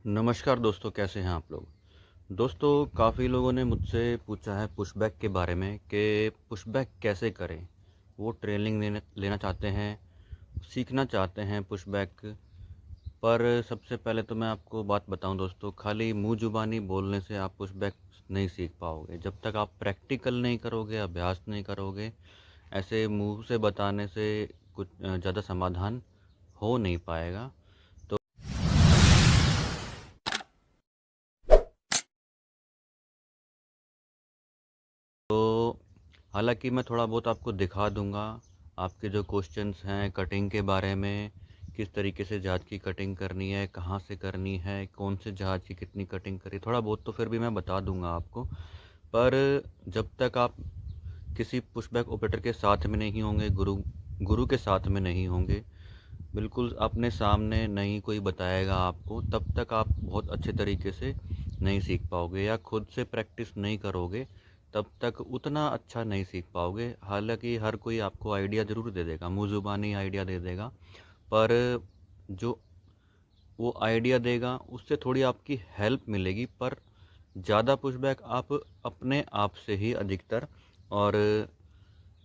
नमस्कार दोस्तों, कैसे हैं आप लोग। दोस्तों, काफ़ी लोगों ने मुझसे पूछा है पुशबैक के बारे में कि पुशबैक कैसे करें। वो ट्रेनिंग लेना लेना चाहते हैं, सीखना चाहते हैं पुशबैक। पर सबसे पहले तो मैं आपको बात बताऊं दोस्तों, खाली मुंह जुबानी बोलने से आप पुशबैक नहीं सीख पाओगे। जब तक आप प्रैक्टिकल नहीं करोगे, अभ्यास नहीं करोगे, ऐसे मुंह से बताने से कुछ ज़्यादा समाधान हो नहीं पाएगा। तो हालाँकि मैं थोड़ा बहुत आपको दिखा दूँगा, आपके जो क्वेश्चंस हैं कटिंग के बारे में, किस तरीके से जहाज़ की कटिंग करनी है, कहाँ से करनी है, कौन से जहाज़ की कितनी कटिंग करी, थोड़ा बहुत तो फिर भी मैं बता दूँगा आपको। पर जब तक आप किसी पुशबैक ऑपरेटर के साथ में नहीं होंगे, गुरु के साथ में नहीं होंगे, बिल्कुल अपने सामने नहीं कोई बताएगा आपको, तब तक आप बहुत अच्छे तरीके से नहीं सीख पाओगे, या खुद से प्रैक्टिस नहीं करोगे तब तक उतना अच्छा नहीं सीख पाओगे। हालांकि हर कोई आपको आइडिया ज़रूर दे देगा, मुँह ज़ुबानी आइडिया दे देगा, पर जो वो आइडिया देगा उससे थोड़ी आपकी हेल्प मिलेगी, पर ज़्यादा पुशबैक आप अपने आप से ही अधिकतर और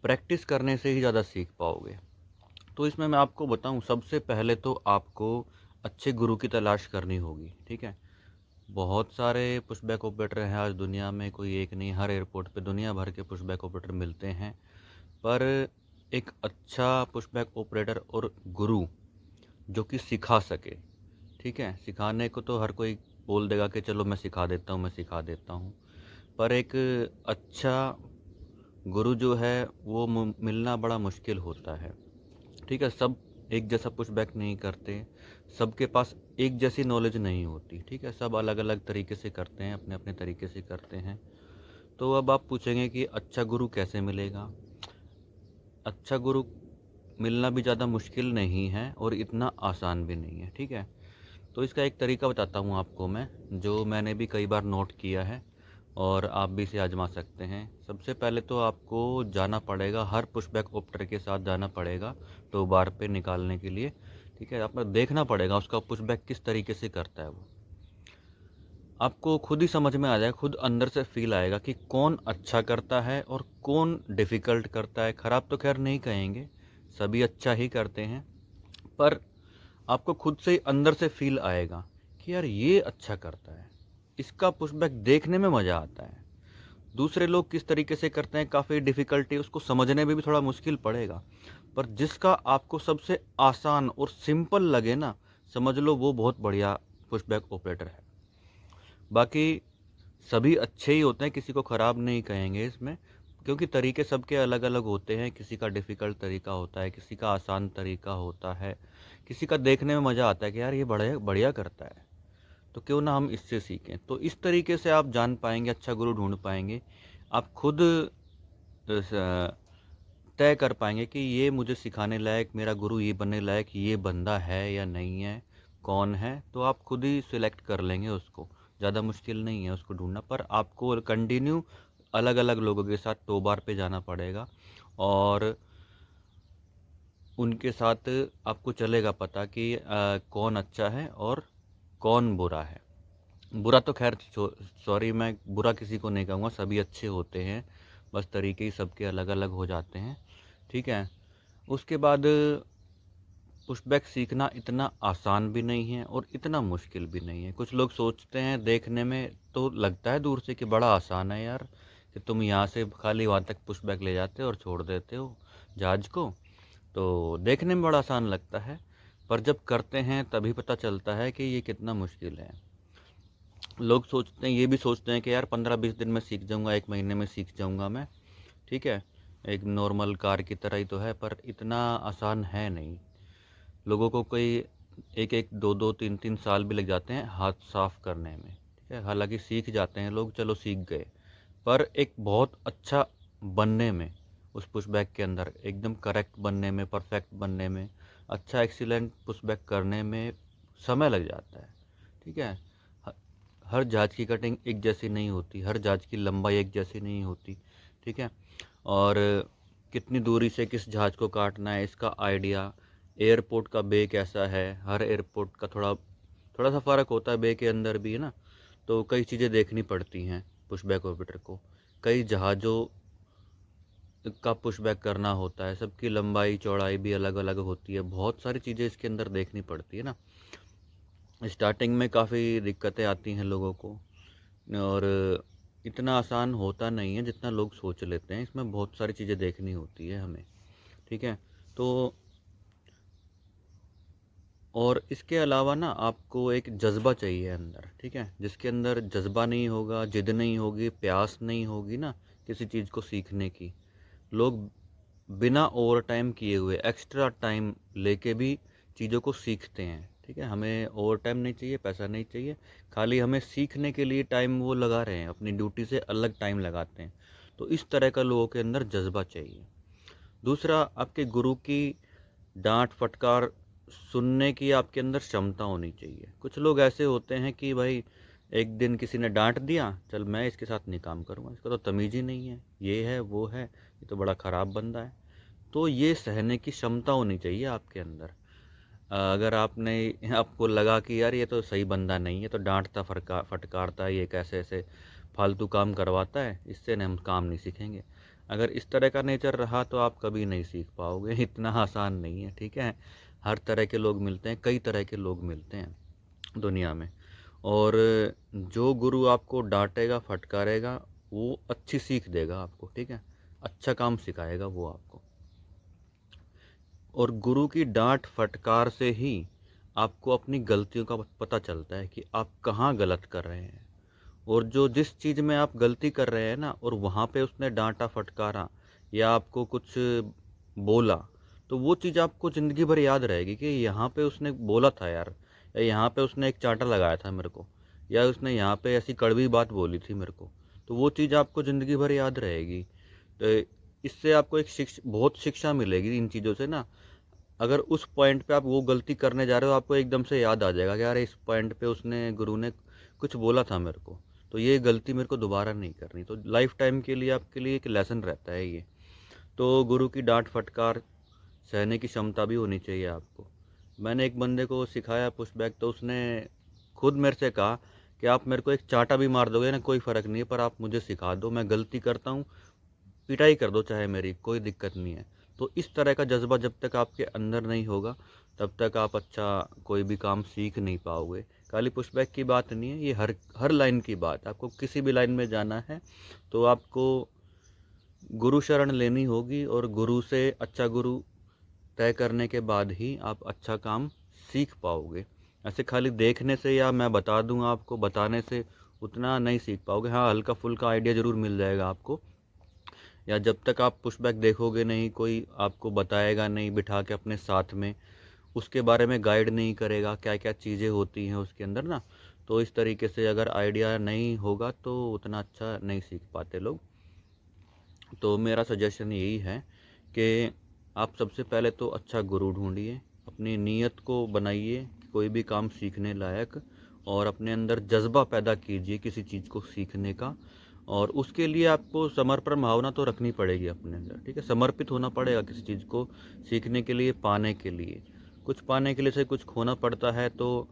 प्रैक्टिस करने से ही ज़्यादा सीख पाओगे। तो इसमें मैं आपको बताऊं, सबसे पहले तो आपको अच्छे गुरु की तलाश करनी होगी। ठीक है, बहुत सारे पुशबैक ऑपरेटर हैं आज दुनिया में, कोई एक नहीं, हर एयरपोर्ट पे दुनिया भर के पुशबैक ऑपरेटर मिलते हैं। पर एक अच्छा पुशबैक ऑपरेटर और गुरु जो कि सिखा सके, ठीक है, सिखाने को तो हर कोई बोल देगा कि चलो मैं सिखा देता हूँ, मैं सिखा देता हूँ, पर एक अच्छा गुरु जो है वो मिलना बड़ा मुश्किल होता है। ठीक है, सब एक जैसा पुशबैक नहीं करते, सबके पास एक जैसी नॉलेज नहीं होती। ठीक है, सब अलग अलग तरीके से करते हैं, अपने अपने तरीके से करते हैं। तो अब आप पूछेंगे कि अच्छा गुरु कैसे मिलेगा। अच्छा गुरु मिलना भी ज़्यादा मुश्किल नहीं है और इतना आसान भी नहीं है। ठीक है, तो इसका एक तरीका बताता हूँ आपको मैं, जो मैंने भी कई बार नोट किया है और आप भी इसे आजमा सकते हैं। सबसे पहले तो आपको जाना पड़ेगा, हर पुशबैक ऑपरेटर के साथ जाना पड़ेगा 2 बार पे निकालने के लिए। ठीक है, आपको देखना पड़ेगा उसका पुशबैक किस तरीके से करता है वो, आपको खुद ही समझ में आ जाएगा, खुद अंदर से फील आएगा कि कौन अच्छा करता है और कौन डिफ़िकल्ट करता है। ख़राब तो खैर नहीं कहेंगे, सभी अच्छा ही करते हैं, पर आपको खुद से ही अंदर से फील आएगा कि यार ये अच्छा करता है, इसका पुशबैक देखने में मज़ा आता है। दूसरे लोग किस तरीके से करते हैं, काफ़ी डिफ़िकल्टी उसको समझने में भी थोड़ा मुश्किल पड़ेगा, पर जिसका आपको सबसे आसान और सिंपल लगे ना, समझ लो वो बहुत बढ़िया पुशबैक ऑपरेटर है। बाकी सभी अच्छे ही होते हैं, किसी को ख़राब नहीं कहेंगे इसमें, क्योंकि तरीके सबके अलग अलग होते हैं। किसी का डिफ़िकल्ट तरीका होता है, किसी का आसान तरीका होता है, किसी का देखने में मज़ा आता है कि यार ये बढ़िया बढ़िया करता है, तो क्यों ना हम इससे सीखें। तो इस तरीके से आप जान पाएंगे, अच्छा गुरु ढूंढ पाएंगे, आप खुद तय कर पाएंगे कि ये मुझे सिखाने लायक, मेरा गुरु ये बनने लायक ये बंदा है या नहीं है, कौन है। तो आप खुद ही सिलेक्ट कर लेंगे उसको, ज़्यादा मुश्किल नहीं है उसको ढूंढना। पर आपको कंटिन्यू अलग अलग लोगों के साथ 2 बार पे जाना पड़ेगा, और उनके साथ आपको चलेगा पता कि कौन अच्छा है और कौन बुरा है। बुरा तो खैर सॉरी, मैं बुरा किसी को नहीं कहूँगा, सभी अच्छे होते हैं, बस तरीके ही सबके अलग अलग हो जाते हैं। ठीक है, उसके बाद पुशबैक सीखना इतना आसान भी नहीं है और इतना मुश्किल भी नहीं है। कुछ लोग सोचते हैं, देखने में तो लगता है दूर से कि बड़ा आसान है यार, कि तुम यहाँ से खाली वहाँ तक पुशबैक ले जाते हो और छोड़ देते हो जहाज को, तो देखने में बड़ा आसान लगता है, पर जब करते हैं तभी पता चलता है कि ये कितना मुश्किल है। लोग सोचते हैं, ये भी सोचते हैं कि यार 15-20 दिन में सीख जाऊंगा, 1 महीने में सीख जाऊंगा मैं। ठीक है, एक नॉर्मल कार की तरह ही तो है, पर इतना आसान है नहीं। लोगों को कोई एक एक दो दो तीन तीन साल भी लग जाते हैं हाथ साफ करने में। ठीक है, हालांकि सीख जाते हैं लोग, चलो सीख गए, पर एक बहुत अच्छा बनने में, उस पुशबैक के अंदर एकदम करेक्ट बनने में, परफेक्ट बनने में, अच्छा एक्सीलेंट पुशबैक करने में समय लग जाता है। ठीक है, हर जहाज़ की कटिंग एक जैसी नहीं होती, हर जहाज़ की लंबाई एक जैसी नहीं होती। ठीक है, और कितनी दूरी से किस जहाज़ को काटना है इसका आइडिया, एयरपोर्ट का बे कैसा है, हर एयरपोर्ट का थोड़ा थोड़ा सा फ़र्क होता है बे के अंदर भी, है ना। तो कई चीज़ें देखनी पड़ती हैं पुशबैक ऑपरेटर को। कई जहाज़ों का पुशबैक करना होता है, सबकी लंबाई चौड़ाई भी अलग अलग होती है, बहुत सारी चीज़ें इसके अंदर देखनी पड़ती है ना। स्टार्टिंग में काफ़ी दिक्कतें आती हैं लोगों को, और इतना आसान होता नहीं है जितना लोग सोच लेते हैं। इसमें बहुत सारी चीज़ें देखनी होती है हमें, ठीक है। तो और इसके अलावा ना आपको एक जज़्बा चाहिए अंदर, ठीक है। जिसके अंदर जज़्बा नहीं होगा, जिद नहीं होगी, प्यास नहीं होगी ना किसी चीज़ को सीखने की, लोग बिना ओवर टाइम किए हुए एक्स्ट्रा टाइम लेके भी चीज़ों को सीखते हैं, ठीक है। हमें ओवर टाइम नहीं चाहिए, पैसा नहीं चाहिए, खाली हमें सीखने के लिए टाइम वो लगा रहे हैं, अपनी ड्यूटी से अलग टाइम लगाते हैं। तो इस तरह का लोगों के अंदर जज्बा चाहिए। दूसरा, आपके गुरु की डांट फटकार सुनने की आपके अंदर क्षमता होनी चाहिए। कुछ लोग ऐसे होते हैं कि भाई एक दिन किसी ने डांट दिया, चल मैं इसके साथ नहीं काम करूँगा, इसका तो तमीज़ ही नहीं है, ये है वो है, ये तो बड़ा ख़राब बंदा है। तो ये सहने की क्षमता होनी चाहिए आपके अंदर। अगर आपने आपको लगा कि यार ये तो सही बंदा नहीं है, तो डांटता फटकारता है, ये कैसे ऐसे फालतू काम करवाता है, इससे न हम काम नहीं सीखेंगे। अगर इस तरह का नेचर रहा तो आप कभी नहीं सीख पाओगे। इतना आसान नहीं है, ठीक है। हर तरह के लोग मिलते हैं, कई तरह के लोग मिलते हैं दुनिया में। और जो गुरु आपको डांटेगा फटकारेगा वो अच्छी सीख देगा आपको, ठीक है, अच्छा काम सिखाएगा वो आपको। और गुरु की डांट फटकार से ही आपको अपनी गलतियों का पता चलता है कि आप कहाँ गलत कर रहे हैं। और जो जिस चीज़ में आप गलती कर रहे हैं ना, और वहाँ पे उसने डांटा फटकारा या आपको कुछ बोला, तो वो चीज़ आपको ज़िंदगी भर याद रहेगी कि यहाँ पे उसने बोला था यार, या यहाँ पे उसने एक चांटा लगाया था मेरे को, या उसने यहाँ पे ऐसी कड़वी बात बोली थी मेरे को। तो वो चीज़ आपको ज़िंदगी भर याद रहेगी। तो इससे आपको एक बहुत शिक्षा मिलेगी इन चीज़ों से ना। अगर उस पॉइंट पे आप वो गलती करने जा रहे हो, आपको एकदम से याद आ जाएगा कि यार इस पॉइंट पे उसने गुरु ने कुछ बोला था मेरे को, तो ये गलती मेरे को दोबारा नहीं करनी। तो लाइफ टाइम के लिए आपके लिए एक लेसन रहता है ये। तो गुरु की डांट फटकार सहने की क्षमता भी होनी चाहिए आपको। मैंने एक बंदे को सिखाया पुशबैक, तो उसने खुद मेरे से कहा कि आप मेरे को एक चांटा भी मार दोगे ना, कोई फ़र्क नहीं है, पर आप मुझे सिखा दो, मैं गलती करता हूँ, पिटाई कर दो चाहे मेरी, कोई दिक्कत नहीं है। तो इस तरह का जज्बा जब तक आपके अंदर नहीं होगा, तब तक आप अच्छा कोई भी काम सीख नहीं पाओगे। खाली पुशबैक की बात नहीं है, ये हर हर लाइन की बात है। आपको किसी भी लाइन में जाना है तो आपको गुरु शरण लेनी होगी, और गुरु से अच्छा गुरु तय करने के बाद ही आप अच्छा काम सीख पाओगे। ऐसे खाली देखने से या मैं बता दूंगा आपको बताने से उतना नहीं सीख पाओगे। हाँ, हल्का फुल्का आइडिया ज़रूर मिल जाएगा आपको, या जब तक आप पुशबैक देखोगे नहीं, कोई आपको बताएगा नहीं बिठा के अपने साथ में, उसके बारे में गाइड नहीं करेगा क्या क्या चीज़ें होती हैं उसके अंदर ना, तो इस तरीके से अगर आइडिया नहीं होगा तो उतना अच्छा नहीं सीख पाते लोग। तो मेरा सजेशन यही है कि आप सबसे पहले तो अच्छा गुरु ढूंढिए, अपनी नीयत को बनाइए कोई भी काम सीखने लायक, और अपने अंदर जज्बा पैदा कीजिए किसी चीज़ को सीखने का। और उसके लिए आपको समर्पण भावना तो रखनी पड़ेगी अपने अंदर, ठीक है। समर्पित होना पड़ेगा किसी चीज़ को सीखने के लिए, पाने के लिए। कुछ पाने के लिए से कुछ खोना पड़ता है, तो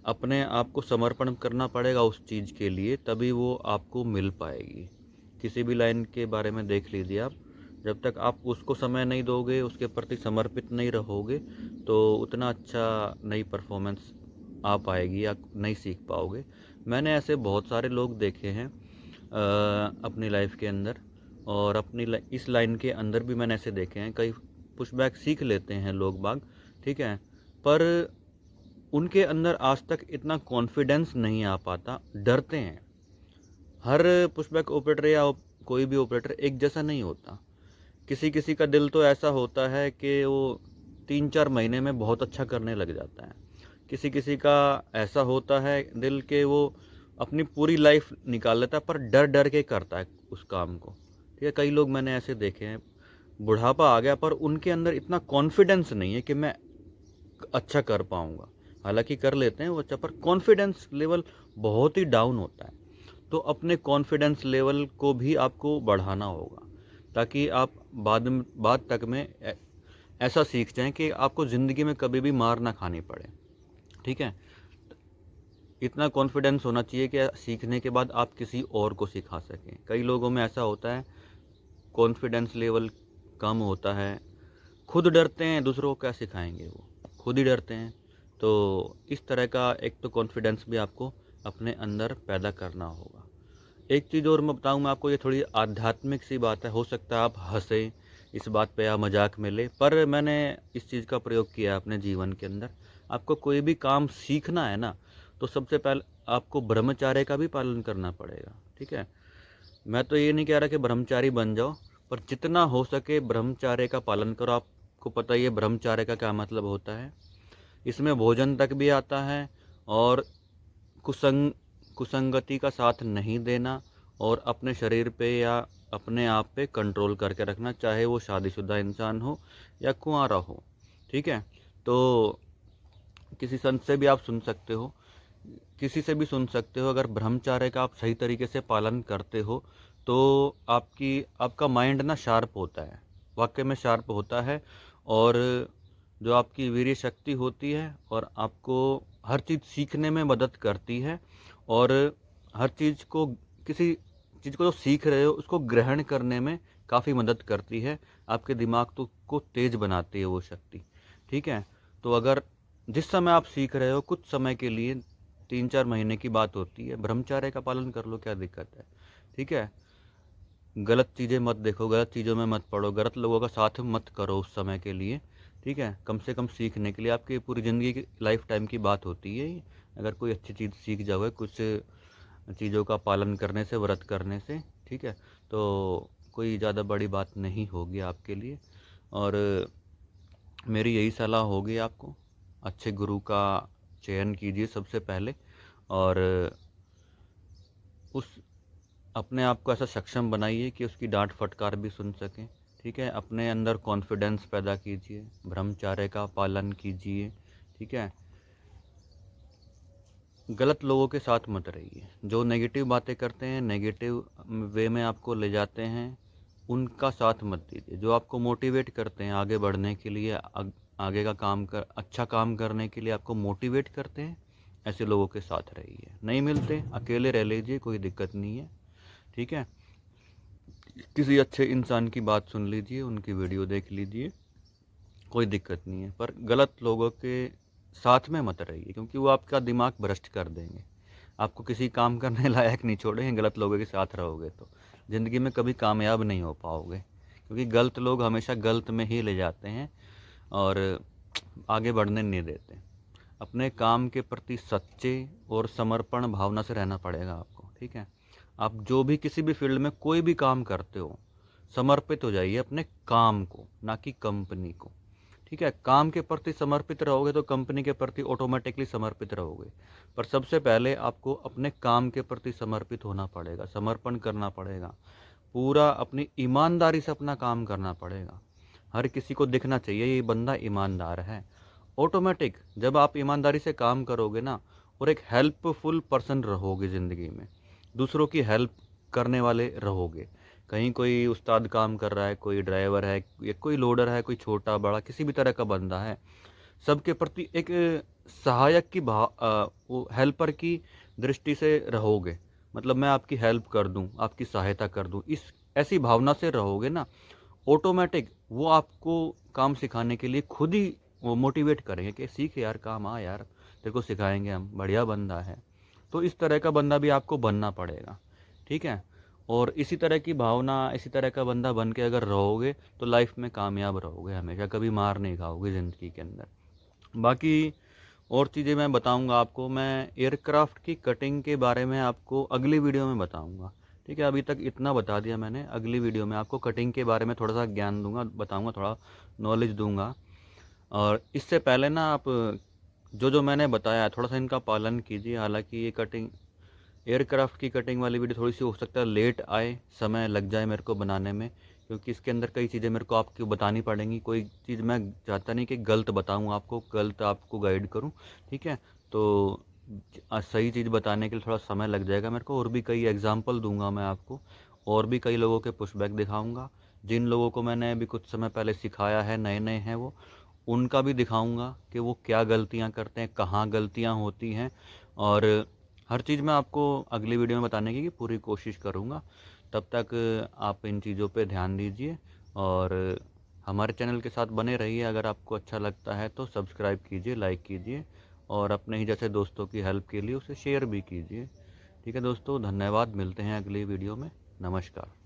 अपने आप को समर्पण करना पड़ेगा उस चीज़ के लिए, तभी वो आपको मिल पाएगी। किसी भी लाइन के बारे में देख लीजिए आप, जब तक आप उसको समय नहीं दोगे, उसके प्रति समर्पित नहीं रहोगे, तो उतना अच्छा नई परफॉर्मेंस आ पाएगी या नहीं सीख पाओगे। मैंने ऐसे बहुत सारे लोग देखे हैं अपनी लाइफ के अंदर, और अपनी इस लाइन के अंदर भी मैंने ऐसे देखे हैं। कई पुशबैक सीख लेते हैं लोग बाग, ठीक है, पर उनके अंदर आज तक इतना कॉन्फिडेंस नहीं आ पाता, डरते हैं। हर पुशबैक ऑपरेटर या कोई भी ऑपरेटर एक जैसा नहीं होता। किसी किसी का दिल तो ऐसा होता है कि वो 3-4 महीने में बहुत अच्छा करने लग जाता है। किसी किसी का ऐसा होता है दिल के वो अपनी पूरी लाइफ निकाल लेता है, पर डर डर के करता है उस काम को, ठीक है। कई लोग मैंने ऐसे देखे हैं, बुढ़ापा आ गया पर उनके अंदर इतना कॉन्फिडेंस नहीं है कि मैं अच्छा कर पाऊँगा। हालाँकि कर लेते हैं वो अच्छा, पर कॉन्फिडेंस लेवल बहुत ही डाउन होता है। तो अपने कॉन्फिडेंस लेवल को भी आपको बढ़ाना होगा, ताकि आप बाद तक में ऐसा सीख जाएँ कि आपको ज़िंदगी में कभी भी मार ना खानी पड़े, ठीक है। इतना कॉन्फिडेंस होना चाहिए कि सीखने के बाद आप किसी और को सिखा सकें। कई लोगों में ऐसा होता है, कॉन्फिडेंस लेवल कम होता है, खुद डरते हैं, दूसरों को क्या सिखाएँगे वो, खुद ही डरते हैं। तो इस तरह का एक तो कॉन्फिडेंस भी आपको अपने अंदर पैदा करना होगा। एक चीज़ और मैं बताऊँ मैं आपको, ये थोड़ी आध्यात्मिक सी बात है, हो सकता है आप हँसें इस बात पे या मज़ाक में लें, पर मैंने इस चीज़ का प्रयोग किया है अपने जीवन के अंदर। आपको कोई भी काम सीखना है ना, तो सबसे पहले आपको ब्रह्मचर्य का भी पालन करना पड़ेगा, ठीक है? मैं तो ये नहीं कह रहा कि ब्रह्मचारी बन जाओ, पर जितना हो सके ब्रह्मचर्य का पालन करो। आपको पता ही है ब्रह्मचर्य का क्या मतलब होता है। इसमें भोजन तक भी आता है, और कुसंग कुसंगति का साथ नहीं देना, और अपने शरीर पे या अपने आप पे कंट्रोल करके रखना, चाहे वो शादीशुदा इंसान हो या कुंवारा हो, ठीक है? तो किसी संत से भी आप सुन सकते हो, किसी से भी सुन सकते हो, अगर ब्रह्मचर्य का आप सही तरीके से पालन करते हो तो आपका माइंड ना शार्प होता है, वाकई में शार्प होता है। और जो आपकी वीर्य शक्ति होती है और आपको हर चीज़ सीखने में मदद करती है, और हर चीज़ को, किसी चीज़ को जो सीख रहे हो उसको ग्रहण करने में काफ़ी मदद करती है। आपके दिमाग को तेज बनाती है वो शक्ति, ठीक है? तो अगर जिस समय आप सीख रहे हो, कुछ समय के लिए 3-4 महीने की बात होती है, ब्रह्मचर्य का पालन कर लो, क्या दिक्कत है, ठीक है? गलत चीज़ें मत देखो, गलत चीज़ों में मत पड़ो, गलत लोगों का साथ मत करो उस समय के लिए, ठीक है? कम से कम सीखने के लिए, आपकी पूरी ज़िंदगी की लाइफ टाइम की बात होती है ये। अगर कोई अच्छी चीज़ सीख जाओगे कुछ चीज़ों का पालन करने से, व्रत करने से, ठीक है? तो कोई ज़्यादा बड़ी बात नहीं होगी आपके लिए। और मेरी यही सलाह होगी आपको, अच्छे गुरु का चयन कीजिए सबसे पहले, और उस अपने आप को ऐसा सक्षम बनाइए कि उसकी डांट फटकार भी सुन सकें, ठीक है? अपने अंदर कॉन्फिडेंस पैदा कीजिए, ब्रह्मचर्य का पालन कीजिए, ठीक है? गलत लोगों के साथ मत रहिए, जो नेगेटिव बातें करते हैं, नेगेटिव वे में आपको ले जाते हैं, उनका साथ मत दीजिए। जो आपको मोटिवेट करते हैं आगे बढ़ने के लिए, आगे का अच्छा काम करने के लिए आपको मोटिवेट करते हैं, ऐसे लोगों के साथ रहिए। नहीं मिलते, अकेले रह लीजिए, कोई दिक्कत नहीं है, ठीक है? किसी अच्छे इंसान की बात सुन लीजिए, उनकी वीडियो देख लीजिए, कोई दिक्कत नहीं है, पर गलत लोगों के साथ में मत रहिए, क्योंकि वो आपका दिमाग भ्रष्ट कर देंगे, आपको किसी काम करने लायक नहीं छोड़ेंगे। गलत लोगों के साथ रहोगे तो ज़िंदगी में कभी कामयाब नहीं हो पाओगे, क्योंकि गलत लोग हमेशा गलत में ही ले जाते हैं और आगे बढ़ने नहीं देते। अपने काम के प्रति सच्चे और समर्पण भावना से रहना पड़ेगा आपको, ठीक है? आप जो भी किसी भी फील्ड में कोई भी काम करते हो, समर्पित हो जाइए अपने काम को, ना कि कंपनी को, ठीक है? काम के प्रति समर्पित रहोगे तो कंपनी के प्रति ऑटोमेटिकली समर्पित रहोगे, पर सबसे पहले आपको अपने काम के प्रति समर्पित होना पड़ेगा, समर्पण करना पड़ेगा, पूरा अपनी ईमानदारी से अपना काम करना पड़ेगा। हर किसी को दिखना चाहिए ये बंदा ईमानदार है। ऑटोमेटिक जब आप ईमानदारी से काम करोगे ना, और एक हेल्पफुल पर्सन रहोगे ज़िंदगी में, दूसरों की हेल्प करने वाले रहोगे। कहीं कोई उस्ताद काम कर रहा है, कोई ड्राइवर है या कोई लोडर है, कोई छोटा बड़ा किसी भी तरह का बंदा है, सबके प्रति एक सहायक की वो हेल्पर की दृष्टि से रहोगे। मतलब मैं आपकी हेल्प कर दूं, आपकी सहायता कर दूं, इस ऐसी भावना से रहोगे ना, ऑटोमेटिक वो आपको काम सिखाने के लिए खुद ही वो मोटिवेट करेंगे कि सीख यार काम, आ यार तेरे को सिखाएंगे हम, बढ़िया बंदा है। तो इस तरह का बंदा भी आपको बनना पड़ेगा, ठीक है? और इसी तरह की भावना, इसी तरह का बंदा बन के अगर रहोगे तो लाइफ में कामयाब रहोगे, हमेशा कभी मार नहीं खाओगे ज़िंदगी के अंदर। बाकी और चीज़ें मैं बताऊंगा आपको, मैं एयरक्राफ्ट की कटिंग के बारे में आपको अगली वीडियो में बताऊंगा, ठीक है? अभी तक इतना बता दिया मैंने, अगली वीडियो में आपको कटिंग के बारे में थोड़ा सा ज्ञान दूंगा, बताऊंगा, थोड़ा नॉलेज दूंगा। और इससे पहले ना आप जो जो मैंने बताया थोड़ा सा इनका पालन कीजिए। हालांकि ये कटिंग, एयरक्राफ्ट की कटिंग वाली वीडियो थोड़ी सी हो सकता है लेट आए, समय लग जाए मेरे को बनाने में, क्योंकि इसके अंदर कई चीज़ें मेरे को आपको बतानी पड़ेंगी। कोई चीज़ मैं चाहता नहीं कि गलत बताऊं आपको, गलत आपको गाइड करूं, ठीक है? तो सही चीज़ बताने के लिए थोड़ा समय लग जाएगा मेरे को, और भी कई एग्जाम्पल दूंगा मैं आपको, और भी कई लोगों के पुशबैक दिखाऊंगा, जिन लोगों को मैंने अभी कुछ समय पहले सिखाया है, नए नए हैं वो, उनका भी दिखाऊंगा कि वो क्या गलतियां करते हैं, कहाँ गलतियां होती हैं, और हर चीज़ मैं आपको अगली वीडियो में बताने की पूरी कोशिश करूँगा। तब तक आप इन चीज़ों पे ध्यान दीजिए और हमारे चैनल के साथ बने रहिए। अगर आपको अच्छा लगता है तो सब्सक्राइब कीजिए, लाइक कीजिए और अपने ही जैसे दोस्तों की हेल्प के लिए उसे शेयर भी कीजिए। ठीक है दोस्तों, धन्यवाद। मिलते हैं अगली वीडियो में। नमस्कार।